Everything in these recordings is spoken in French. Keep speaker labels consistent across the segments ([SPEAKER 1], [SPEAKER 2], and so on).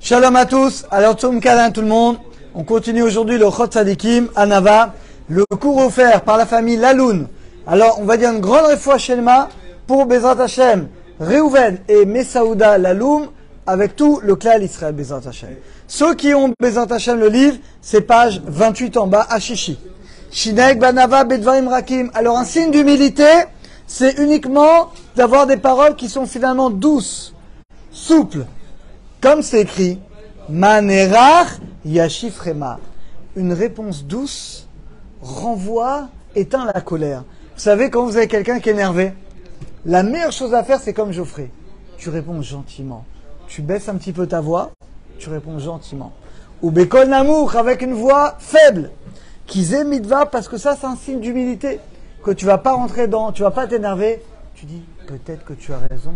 [SPEAKER 1] Shalom à tous, alors Tzom Kalan tout le monde. On continue aujourd'hui le Chot Tzadikim, Anava, le cours offert par la famille Laloun. Alors on va dire une grande réfoua Shelma pour Bezrat Hashem, Reuven et Mesaouda Laloum, avec tout le Klal Israël Bezrat Hashem. Ceux qui ont Bezrat Hashem le livre, c'est page 28 en bas, Ashishi. Shinaik Banava Bedvarim Rakim. Alors un signe d'humilité, c'est uniquement d'avoir des paroles qui sont finalement douces, souples. Comme c'est écrit, Manerach Yashifrema. Une réponse douce renvoie, éteint la colère. Vous savez, quand vous avez quelqu'un qui est énervé, la meilleure chose à faire, c'est comme Geoffrey. Tu réponds gentiment. Tu baisses un petit peu ta voix, tu réponds gentiment. Ou Bekol Namour, avec une voix faible. Kizé Midva, parce que ça, c'est un signe d'humilité. Que tu vas pas rentrer dans, tu vas pas t'énerver. Tu dis, peut-être que tu as raison,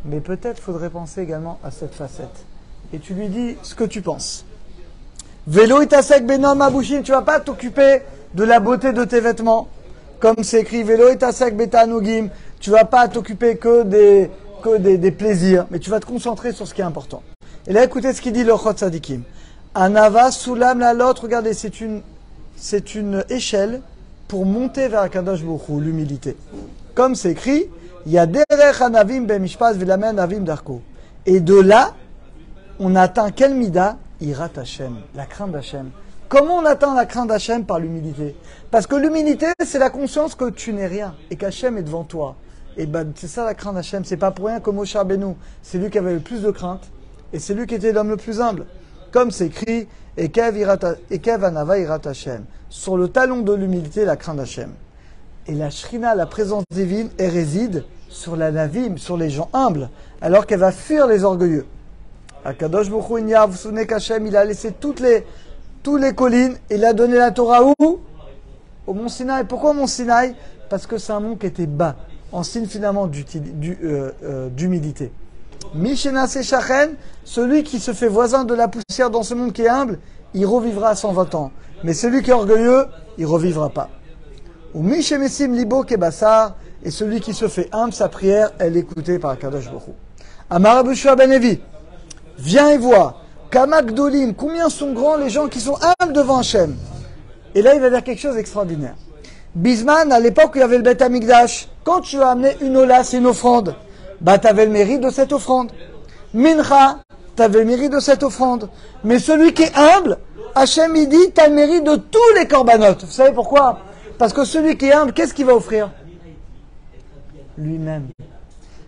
[SPEAKER 1] mais peut-être faudrait penser également à cette facette. Et tu lui dis ce que tu penses. Vélo itasek benom abouchim, tu vas pas t'occuper de la beauté de tes vêtements. Comme c'est écrit, vélo itasek betanugim, tu vas pas t'occuper que des plaisirs, mais tu vas te concentrer sur ce qui est important. Et là, écoutez ce qu'il dit le Chot Tzadikim. Anava soulam la lot, regardez, c'est une échelle pour monter vers Akadosh Baruch Hu, l'humilité. Comme c'est écrit, il y a derech anavim bemishpas vilamen avim darko. Et de là, on atteint quel mida? Irat Hashem, la crainte d'Hashem. Comment on atteint la crainte d'Hashem? Par l'humilité. Parce que l'humilité, c'est la conscience que tu n'es rien et qu'Hashem est devant toi. Et ben, c'est ça la crainte d'Hashem. C'est pas pour rien que Moshe Rabbeinu, c'est lui qui avait le plus de crainte et c'est lui qui était l'homme le plus humble. Comme c'est écrit, Ekev Anava Irat Hashem. Sur le talon de l'humilité, la crainte d'Hashem. Et la Shrina, la présence divine, elle réside sur la Navim, sur les gens humbles, alors qu'elle va fuir les orgueilleux. Akadosh Baruch Hu Inyav, vous vous souvenez qu'Hachem, il a laissé toutes les collines, et il a donné la Torah où? Au mont Sinaï. Pourquoi mont Sinaï? Parce que c'est un mont qui était bas, en signe finalement d'humilité. Mishena Sechachen, celui qui se fait voisin de la poussière dans ce monde qui est humble, il revivra à 120 ans. Mais celui qui est orgueilleux, il revivra pas. Ou Mishemesim Libo Kebassar, et celui qui se fait humble, sa prière, elle est écoutée par Akadosh Baruch Hu. Amar Rabbi Yehoshua ben Levi. Viens et vois, Kamak Dolim, combien sont grands les gens qui sont humbles devant Hachem. Et là, il va dire quelque chose d'extraordinaire. Bisman, à l'époque où il y avait le Beth Amikdash, quand tu as amené une ola, c'est une offrande, bah tu avais le mérite de cette offrande. Mincha, tu avais le mérite de cette offrande. Mais celui qui est humble, Hachem, il dit, tu as le mérite de tous les corbanotes. Vous savez pourquoi? Parce que celui qui est humble, qu'est-ce qu'il va offrir? Lui-même.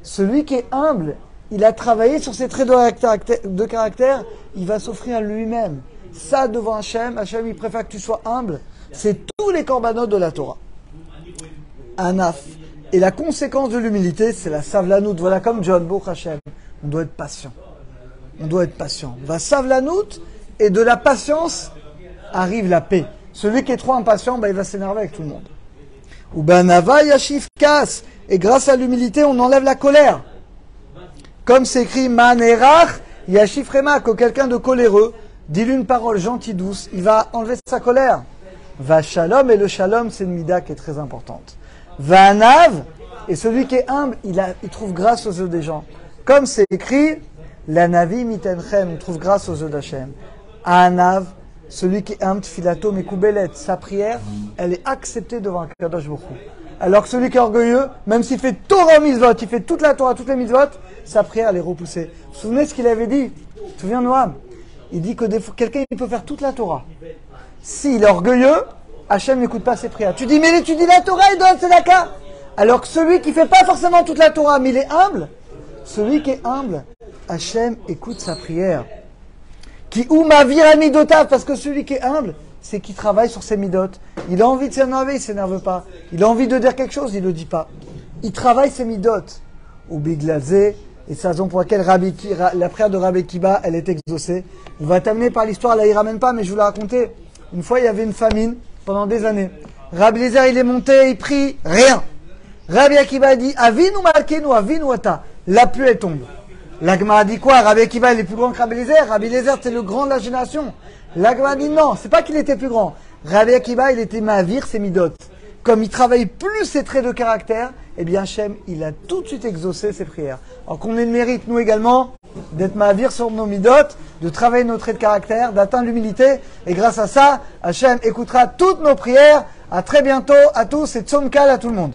[SPEAKER 1] Celui qui est humble, il a travaillé sur ses traits de caractère, il va s'offrir à lui-même. Ça, devant Hachem, Hachem, il préfère que tu sois humble. C'est tous les corbanotes de la Torah. Anaf. Et la conséquence de l'humilité, c'est la savlanout. Voilà, comme John, Baruch Hachem. On doit être patient. On doit être patient. Va savlanout, et de la patience arrive la paix. Celui qui est trop impatient, il va s'énerver avec tout le monde. Ou banava yashif kas. Et grâce à l'humilité, on enlève la colère. Comme c'est écrit, Manerach Yashifrema, que quelqu'un de coléreux, dit-lui une parole gentille, douce, il va enlever sa colère. Va shalom, et le shalom, c'est une mida qui est très importante. Va anav, et celui qui est humble, il trouve grâce aux yeux des gens. Comme c'est écrit, la navi mitenchem, il trouve grâce aux yeux d'Hachem. Anav, celui qui est humble, filato mekoubelet, sa prière, elle est acceptée devant Kadosh Baruch Hu. Alors que celui qui est orgueilleux, même s'il fait Torah mitzvot, il fait toute la Torah, toutes les mitzvot, sa prière elle est repoussée. Vous vous souvenez ce qu'il avait dit? Tu te souviens Noam? Il dit que quelqu'un il peut faire toute la Torah. S'il est orgueilleux, Hachem n'écoute pas ses prières. Tu dis, mais il étudie la Torah, il donne tzedaka. Alors que celui qui fait pas forcément toute la Torah, mais il est humble, celui qui est humble, Hachem écoute sa prière. Qui ou ma viramidotav, parce que celui qui est humble, c'est qu'il travaille sur ses midotes. Il a envie de s'énerver, il ne s'énerve pas. Il a envie de dire quelque chose, il ne le dit pas. Il travaille ses midotes. Ou biglazé, et c'est la raison pour laquelle la prière de Rabbi Kiba, elle est exaucée. On va t'amener par l'histoire, là il ne ramène pas, mais je vous la raconter. Une fois, il y avait une famine pendant des années. Rabbi Lézer, il est monté, il prie, rien. Rabbi Akiba a dit, Avinu malkenu, Avinu ata. La pluie elle tombe. L'Agma a dit quoi? Rabbi Akiba, il est plus grand que Rabbi Lézer. Rabbi Lézer, c'est le grand de la génération. L'Agma a dit non, c'est pas qu'il était plus grand. Rabbi Akiba, il était mavir, c'est midot. Comme il travaille plus ses traits de caractère, eh bien Hachem, il a tout de suite exaucé ses prières. Alors qu'on ait le mérite, nous également, d'être ma'avir sur nos midot, de travailler nos traits de caractère, d'atteindre l'humilité. Et grâce à ça, Hachem écoutera toutes nos prières. À très bientôt à tous et Tzom Kal à tout le monde.